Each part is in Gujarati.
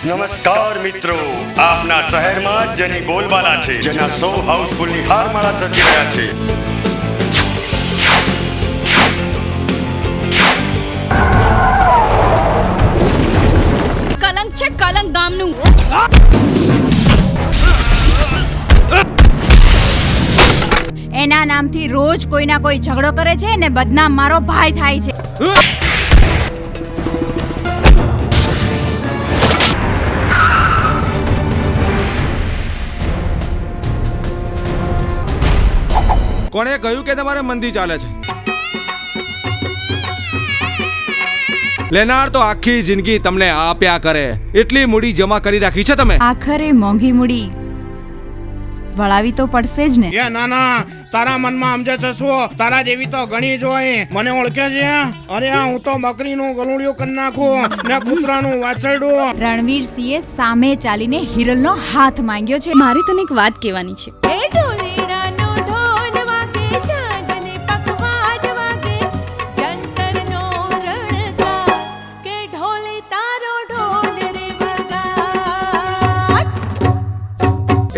નમસ્કાર મિત્રો, આપના શહેરમાં જેની બોલબાલા છે, જેના 100 હાઉસફુલની હારમાળા સર્જી રહ્યા છે. કલંક છે, કલંક ગામનું. એના નામથી રોજ કોઈના કોઈ ઝઘડો કરે છે ને બદનામ મારો ભાઈ થાય છે. કોણે કહ્યું કે તમારે મંદી ચાલે છે? લેનાર તો આખી જિંદગી તમને આપ્યા કરે એટલી મૂડી જમા કરી રાખી છે તમે. આખરે મોંઘી મૂડી વળાવી તો પડશે જ ને. એ ના તારા મનમાં સમજે છે શું? તારા જેવી તો ઘણી જ હોય. મને ઓળખે છે? અરે હું તો બકરીનું ગલુડિયું કરી નાખું ને કૂતરાનું વાછરડું. રણવીરસિંહે સામે ચાલીને હિરલનો હાથ માંગ્યો છે. મારી તને એક વાત કહેવાની છે.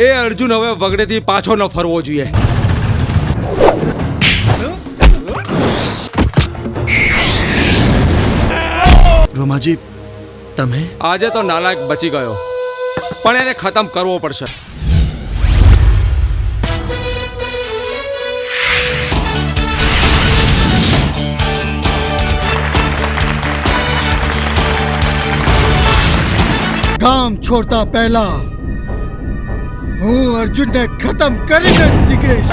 એ અર્જુન હવે વગડેથી પાછો ન ફરવો જોઈએ. રોમાજી, તમે આજે તો નાલાયક બચી ગયો, પણ એને ખતમ કરવો પડશે. ગામ છોડતા પહેલા હું અર્જુનને ખતમ કરીને જ નીકળીશ.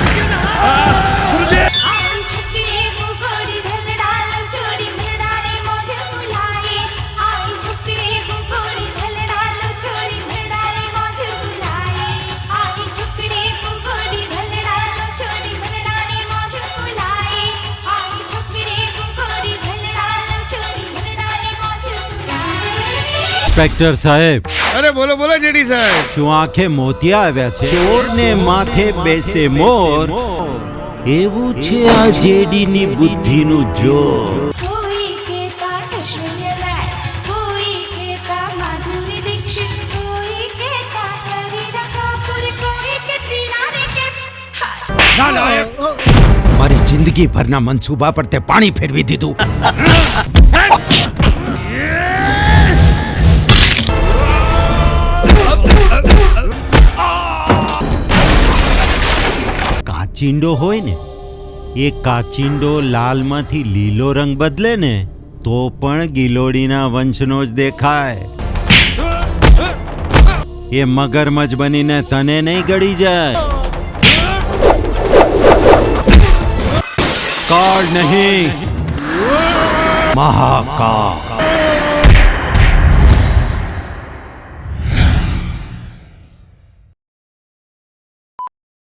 ઇન્સ્પેક્ટર સાહેબ, અરે બોલો બોલો જેડી સાહેબ. શું આંખે મોતિયા આવ્યા છે? ચોરને માથે બેસે મોર, એવું છે આ જેડીની બુદ્ધિનું જોર. મારી જિંદગી ભરના મનસૂબા પર તે પાણી ફેરવી દીધું. કાચિંડો હોય ને, એ કાચિંડો લાલમાંથી લીલો રંગ બદલે ને તો પણ ગિલોડીના વંશનો જ દેખાય. એ મગરમચ્છ બનીને તને નહીં ગળી જાય. કાળ નહીં, મહાકાળ.